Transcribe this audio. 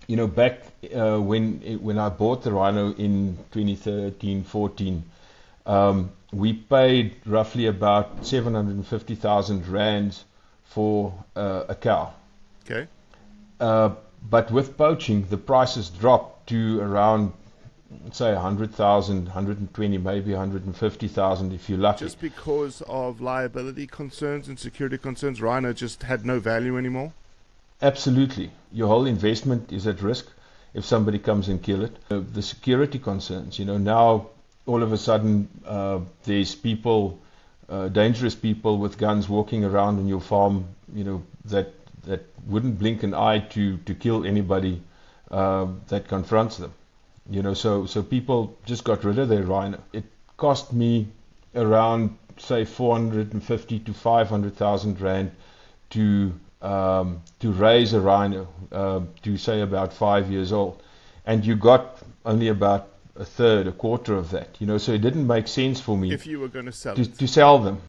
back when I bought the Rhino in 2013, 14, we paid roughly about 750,000 rands for a cow. Okay. Uh, but with poaching, the prices dropped to around, say, 100,000, 120, maybe 150,000 if you're lucky. Just because of liability concerns and security concerns, Rhino just had no value anymore. Absolutely. Your whole investment is at risk if somebody comes and kill it. The security concerns, now all of a sudden there's people, dangerous people with guns walking around on your farm, that wouldn't blink an eye to kill anybody that confronts them. So people just got rid of their Rhino. It cost me around, say, 450 to 500,000 rand to raise a Rhino to, say, about 5 years old, and you got only about a quarter of that. So it didn't make sense for me If you were going to sell to, it. to sell them.